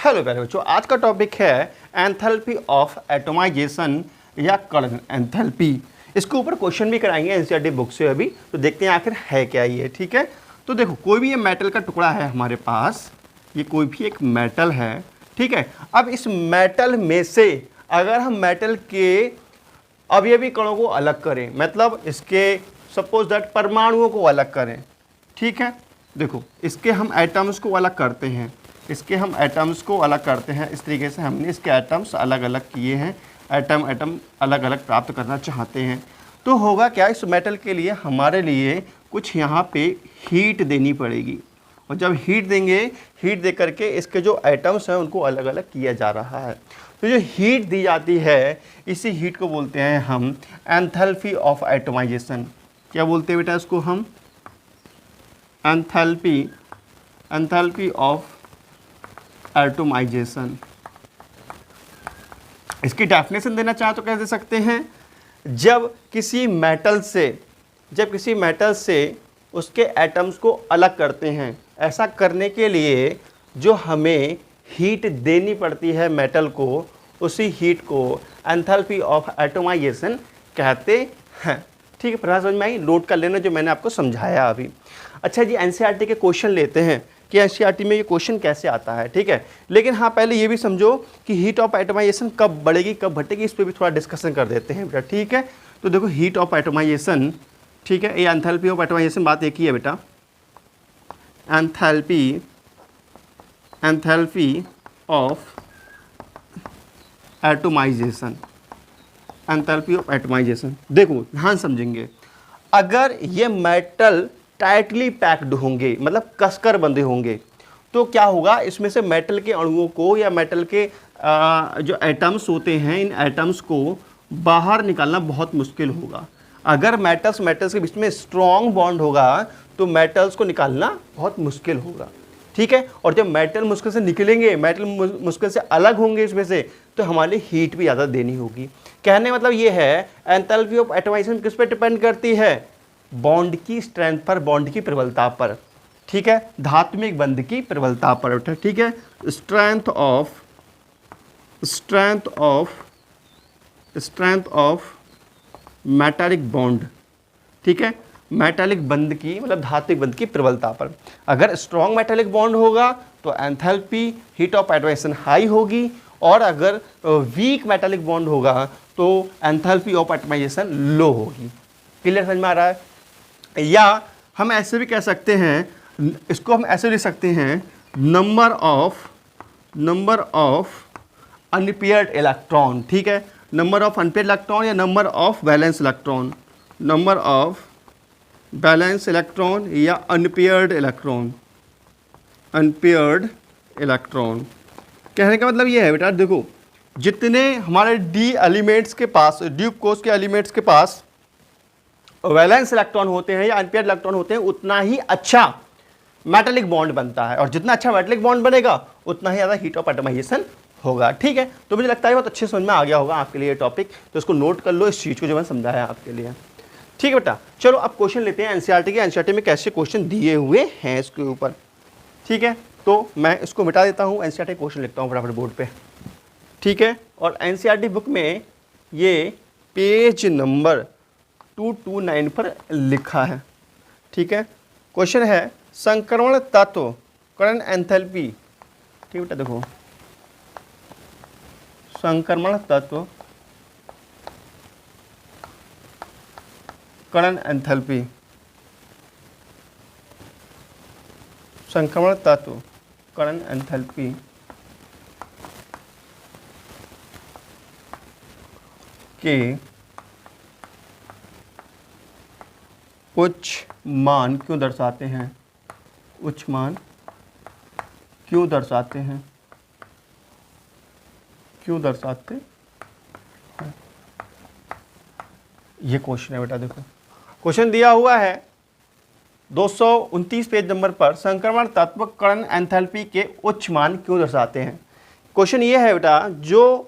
Hello प्यारे बच्चों, आज का टॉपिक है एंथैल्पी ऑफ एटोमाइजेशन या कर्ण एंथैल्पी। इसके ऊपर क्वेश्चन भी कराएंगे एनसीईआरटी बुक से अभी, तो देखते हैं आखिर है क्या ये। ठीक है, तो देखो कोई भी ये मेटल का टुकड़ा है हमारे पास, ये कोई भी एक मेटल है। ठीक है, अब इस मेटल में से अगर हम मेटल के अवयवी कणों को अलग करें, मतलब इसके सपोज दैट परमाणुओं को अलग करें। ठीक है, देखो इसके हम एटम्स को अलग करते हैं, इसके हम एटम्स को अलग करते हैं। इस तरीके से हमने इसके एटम्स अलग अलग किए हैं, एटम अलग अलग प्राप्त करना चाहते हैं। तो होगा क्या, इस मेटल के लिए हमारे लिए कुछ यहाँ पे हीट देनी पड़ेगी, और जब हीट देंगे, हीट दे करके इसके जो एटम्स हैं उनको अलग अलग किया जा रहा है। तो जो हीट दी जाती है, इसी हीट को बोलते हैं हम एंथैल्पी ऑफ एटोमाइजेशन। क्या बोलते हैं बेटा इसको हम? Enthalpy of atomization. इसकी डेफिनेशन देना चाहे तो कह दे सकते हैं, जब किसी मेटल से उसके एटम्स को अलग करते हैं, ऐसा करने के लिए जो हमें हीट देनी पड़ती है मेटल को, उसी हीट को एंथैल्पी ऑफ एटोमाइजेशन कहते हैं। ठीक है, प्रयास समझ में आई? नोट कर लेना जो मैंने आपको समझाया अभी। अच्छा जी, एनसीईआरटी के क्वेश्चन लेते हैं कि एनसीईआरटी में ये क्वेश्चन कैसे आता है। ठीक है, लेकिन हाँ पहले ये भी समझो कि हीट ऑफ एटोमाइजेशन कब बढ़ेगी कब घटेगी, इस पर भी थोड़ा डिस्कशन कर देते हैं बेटा। ठीक है, तो देखो हीट ऑफ एटोमाइजेशन, ठीक है, ये एंथैल्पी ऑफ एटोमाइजेशन बात एक ही है बेटा। Enthalpy of atomization, enthalpy of atomization. देखो ध्यान समझेंगे, अगर ये मेटल टाइटली पैक्ड होंगे, मतलब कसकर बंधे होंगे, तो क्या होगा, इसमें से मेटल के अणुओं को या मेटल के जो एटम्स होते हैं, इन एटम्स को बाहर निकालना बहुत मुश्किल होगा। अगर मेटल्स के बीच में स्ट्रॉन्ग बॉन्ड होगा तो मेटल्स को निकालना बहुत मुश्किल होगा। ठीक है, और जब मेटल मुश्किल से निकलेंगे, मेटल मुश्किल से अलग होंगे इसमें से, तो हमारी हीट भी ज़्यादा देनी होगी। कहने मतलब ये है, एंथैल्पी ऑफ एटोमाइजेशन किस पर डिपेंड करती है? बॉन्ड की स्ट्रेंथ पर, बॉन्ड की प्रबलता पर। ठीक है, धात्मिक बंध की प्रबलता पर। ठीक है, स्ट्रेंथ ऑफ मेटालिक बॉन्ड। ठीक है, मेटालिक बंध की मतलब धात्विक बंध की प्रबलता पर। अगर स्ट्रॉन्ग मेटालिक बॉन्ड होगा तो enthalpy heat of atomization high होगी, और अगर वीक मेटालिक बॉन्ड होगा तो एंथैल्पी ऑफ एटोमाइजेशन लो होगी। क्लियर समझ में आ रहा है? या हम ऐसे भी कह सकते हैं, इसको हम ऐसे लिख सकते हैं, नंबर ऑफ अनपेयर्ड इलेक्ट्रॉन। ठीक है, नंबर ऑफ अनपेयर्ड इलेक्ट्रॉन या number of valence electron, number of balance electron या अनपेयर्ड इलेक्ट्रॉन। कहने का मतलब ये है बेटा, देखो जितने हमारे डी एलिमेंट्स के पास, डी कोष के एलिमेंट्स के पास वैलेंस इलेक्ट्रॉन होते हैं या अनपेयर्ड इलेक्ट्रॉन होते हैं, उतना ही अच्छा मेटालिक बॉन्ड बनता है, और जितना अच्छा मेटालिक बॉन्ड बनेगा उतना ही ज़्यादा हीट ऑफ एटोमाइजेशन होगा। ठीक है, तो मुझे लगता है बहुत अच्छे समझ में आ गया होगा आपके लिए ये टॉपिक, तो इसको नोट कर लो, इस चीज़ को जो मैंने समझाया आपके लिए। ठीक है बेटा, चलो अब क्वेश्चन लेते हैं एनसीईआरटी के। एनसीईआरटी में कैसे क्वेश्चन दिए हुए हैं इसके ऊपर। ठीक है, तो मैं इसको मिटा देता हूँ, एनसीईआरटी क्वेश्चन लिखता हूँ फटाफट बोर्ड पे। ठीक है, और एनसीईआरटी बुक में ये पेज नंबर 229 पर लिखा है। ठीक है, क्वेश्चन है संक्रमण तत्व कर्ण एंथैल्पी। ठीक बेटा, देखो संक्रमण तत्व कर्ण एंथैल्पी, संक्रमण तत्व कर्ण एंथैल्पी के उच्च मान क्यों दर्शाते हैं? उच्च मान क्यों दर्शाते हैं? क्यों दर्शाते हैं? ये क्वेश्चन है बेटा। देखो क्वेश्चन दिया हुआ है 229 पेज नंबर पर, संक्रमण तत्व कर्ण एंथैल्पी के उच्च मान क्यों दर्शाते हैं। क्वेश्चन ये है बेटा, जो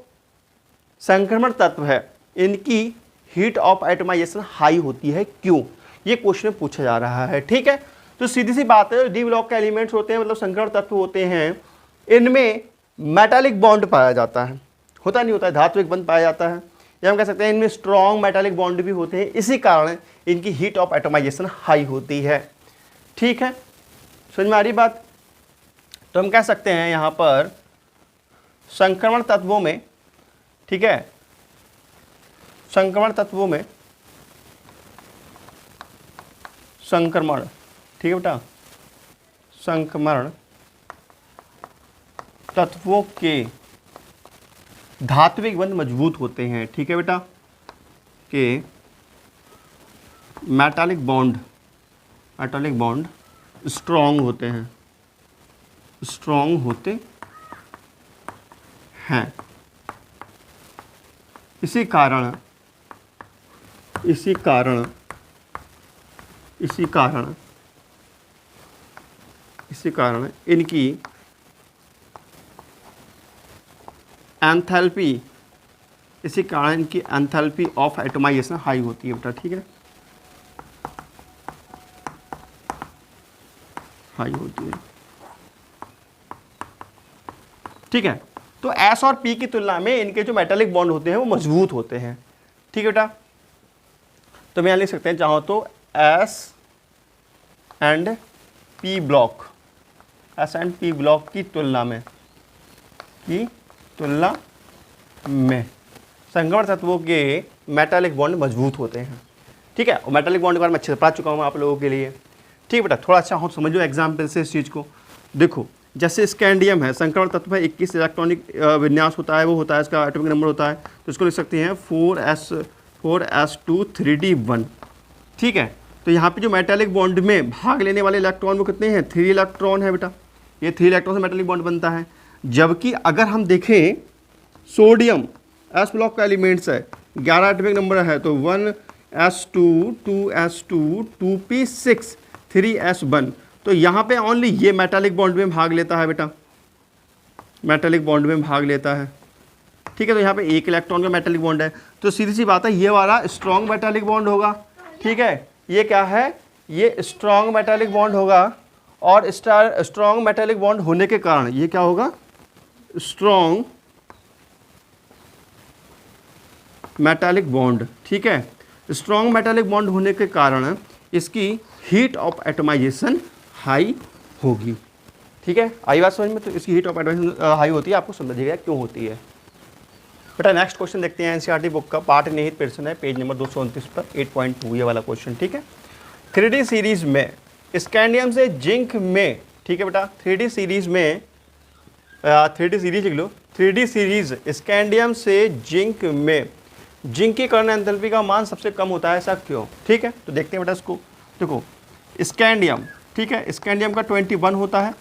संक्रमण तत्व है इनकी हीट ऑफ एटोमाइजेशन हाई होती है, क्यों? ये क्वेश्चन पूछा जा रहा है। ठीक है, तो सीधी सी बात है, डी ब्लॉक के एलिमेंट्स होते हैं, मतलब संकरण तत्व होते हैं, इनमें मेटालिक बॉन्ड पाया जाता है, होता नहीं होता है, धात्विक बंध पाया जाता है, या हम कह सकते हैं इनमें स्ट्रॉन्ग मेटालिक बॉन्ड भी होते हैं, इसी कारण इनकी हीट ऑफ एटोमाइजेशन हाई होती है। ठीक है, समझ में आ रही बात। तो हम कह सकते हैं यहाँ पर संक्रमण तत्वों में, ठीक है, संक्रमण तत्वों में, संक्रमण, ठीक है बेटा, संक्रमण तत्वों के धात्विक बंध मजबूत होते हैं। ठीक है बेटा, के मेटालिक बॉन्ड स्ट्रॉन्ग होते हैं, स्ट्रॉन्ग होते हैं। इसी कारण इनकी एंथैल्पी, इसी कारण इनकी एंथैल्पी ऑफ एटोमाइजेशन हाई होती है बेटा। ठीक है, हाई होती है। ठीक है, तो S और P की तुलना में इनके जो मेटालिक बॉन्ड होते हैं वो मजबूत होते हैं। ठीक है बेटा, तो मैं यहाँ लिख सकते हैं चाहो तो S and P block, S and P block की तुलना में संक्रमण तत्वों के मेटालिक बॉन्ड मजबूत होते हैं। ठीक है, और मेटालिक बॉन्ड के बारे में अच्छे से पढ़ा चुका हूँ आप लोगों के लिए। ठीक है बेटा, थोड़ा अच्छा हो समझो एग्जाम्पल से इस चीज़ को। देखो, जैसे स्कैंडियम है, संक्रमण तत्व है, 21 इलेक्ट्रॉनिक विन्यास होता है, वो होता है, इसका एटॉमिक नंबर होता है, तो इसको लिख सकते हैं 4s2 3d1। ठीक है, तो यहाँ पे जो मेटालिक बॉन्ड में भाग लेने वाले इलेक्ट्रॉन वो कितने हैं, 3 इलेक्ट्रॉन है बेटा, ये 3 इलेक्ट्रॉन से मेटालिक बॉन्ड बनता है। जबकि अगर हम देखें सोडियम एस ब्लॉक का एलिमेंट्स है, 11 एटॉमिक नंबर है, तो 1s2 2s2 2p6 3s1, तो यहाँ पे ओनली ये मेटालिक बॉन्ड में भाग लेता है बेटा, मेटालिक बॉन्ड में भाग लेता है। ठीक है, तो यहाँ पे 1 इलेक्ट्रॉन का मेटालिक बॉन्ड है, तो सीधी सी बात है ये वाला स्ट्रॉन्ग मेटालिक बॉन्ड होगा। ठीक है, ये क्या है, ये स्ट्रॉन्ग मेटालिक बॉन्ड होगा, और स्ट्रॉन्ग मेटालिक बॉन्ड होने के कारण ये क्या होगा, स्ट्रॉन्ग मेटालिक बॉन्ड। ठीक है, स्ट्रॉन्ग मेटालिक बॉन्ड होने के कारण इसकी हीट ऑफ एटोमाइजेशन हाई होगी। ठीक है, आई बात समझ में। तो इसकी हीट ऑफ एटोमाइजेशन हाई होती है, आपको समझिएगा क्यों होती है बेटा। नेक्स्ट क्वेश्चन देखते हैं, एनसीईआरटी बुक का पाठ निहित प्रश्न है, पेज नंबर 229 पर 8.2 ये वाला क्वेश्चन। ठीक है, 3D सीरीज में स्कैंडियम से जिंक में, ठीक है बेटा, 3D सीरीज में 3D सीरीज लिख लो, 3D सीरीज स्कैंडियम से जिंक में जिंक की कर्ण एंथैल्पी का मान सबसे कम होता है, ऐसा क्यों। ठीक है, तो देखते हैं बेटा इसको। देखो स्कैंडियम, ठीक है, स्कैंडियम का 21 होता है।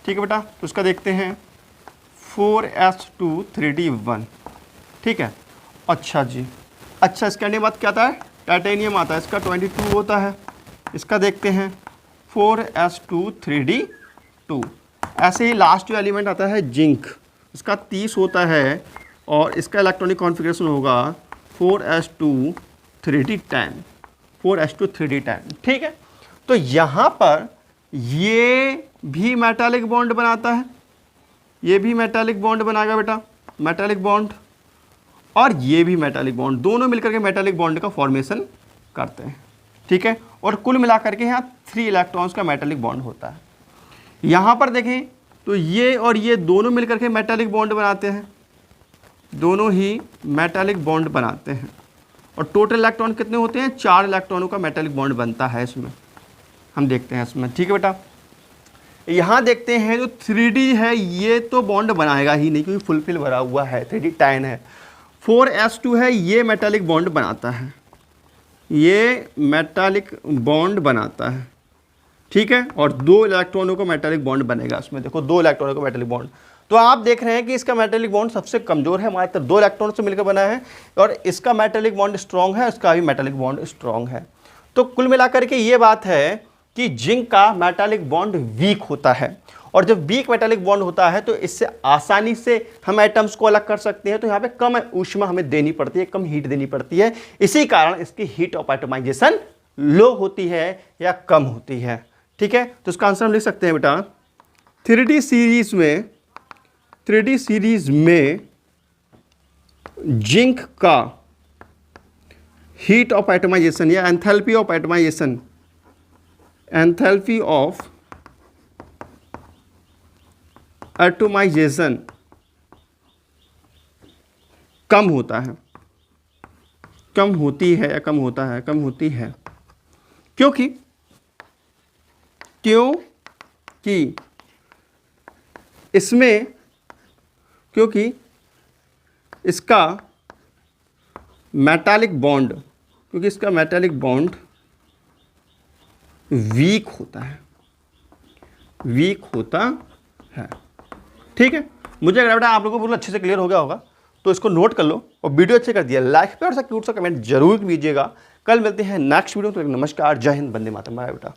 ठीक है बेटा, तो उसका देखते हैं 4s2 3d1। ठीक है, अच्छा जी, अच्छा स्कैंडियम बात क्या आता है, टाइटेनियम आता है, इसका 22 होता है। इसका देखते हैं 4s2 3d2। ऐसे ही लास्ट जो एलिमेंट आता है जिंक, इसका 30 होता है, और इसका इलेक्ट्रॉनिक कॉन्फ़िगरेशन होगा 4s2 3d10, 4s2 3d10। ठीक है, तो यहाँ पर ये भी मेटालिक बॉन्ड बनाता है, ये भी मेटालिक बॉन्ड बनाएगा बेटा, मेटालिक बॉन्ड, और ये भी मेटालिक बॉन्ड, दोनों मिलकर के मेटालिक बॉन्ड का फॉर्मेशन करते हैं। ठीक है, और कुल मिलाकर के यहाँ 3 इलेक्ट्रॉन्स का मेटालिक बॉन्ड होता है। यहाँ पर देखें तो ये और ये दोनों मिलकर के मेटालिक बॉन्ड बनाते हैं, दोनों ही मेटालिक बॉन्ड बनाते हैं, और टोटल इलेक्ट्रॉन कितने होते हैं, 4 इलेक्ट्रॉनों का मेटालिक बॉन्ड बनता है इसमें, हम देखते हैं इसमें। ठीक है बेटा, यहाँ देखते हैं जो 3D है ये तो बॉन्ड बनाएगा ही नहीं क्योंकि फुलफिल भरा हुआ है, 3d10 है। 4s2 है, ये मेटालिक बॉन्ड बनाता है, ये मेटालिक बॉन्ड बनाता है। ठीक है, और 2 इलेक्ट्रॉनों का मेटालिक बॉन्ड बनेगा इसमें, देखो 2 इलेक्ट्रॉनों का मेटालिक बॉन्ड। तो आप देख रहे हैं कि इसका मेटालिक बॉन्ड सबसे कमजोर है, मात्र 2 इलेक्ट्रॉन से मिलकर बना है, और इसका मेटालिक बॉन्ड स्ट्रॉन्ग है, इसका भी मेटालिक बॉन्ड स्ट्रॉन्ग है। तो कुल मिलाकर के ये बात है कि जिंक का मेटालिक बॉन्ड वीक होता है, और जब वीक मेटालिक बॉन्ड होता है तो इससे आसानी से हम एटम्स को अलग कर सकते हैं, तो यहाँ पे कम ऊष्मा हमें देनी पड़ती है, कम हीट देनी पड़ती है, इसी कारण इसकी हीट ऑफ एटोमाइजेशन लो होती है या कम होती है। ठीक है, तो इसका आंसर हम लिख सकते हैं बेटा 3D सीरीज में 3D सीरीज में जिंक का हीट ऑफ एटमाइजेशन या enthalpy of atomisation, enthalpy of atomisation कम होता है, कम होती है या कम होता है, कम होती है, क्योंकि इसमें, क्योंकि इसका मेटालिक बॉन्ड, क्योंकि इसका मेटालिक बॉन्ड वीक होता है, वीक होता है। ठीक है, मुझे अगर बेटा आप लोगों को बहुत अच्छे से क्लियर हो गया होगा तो इसको नोट कर लो और वीडियो अच्छे कर दिया लाइक पे और सा क्यूट सा कमेंट जरूर कीजिएगा। कल मिलते हैं नेक्स्ट वीडियो। तो नमस्कार, जय हिंद, वंदे मातरम, बाय बेटा।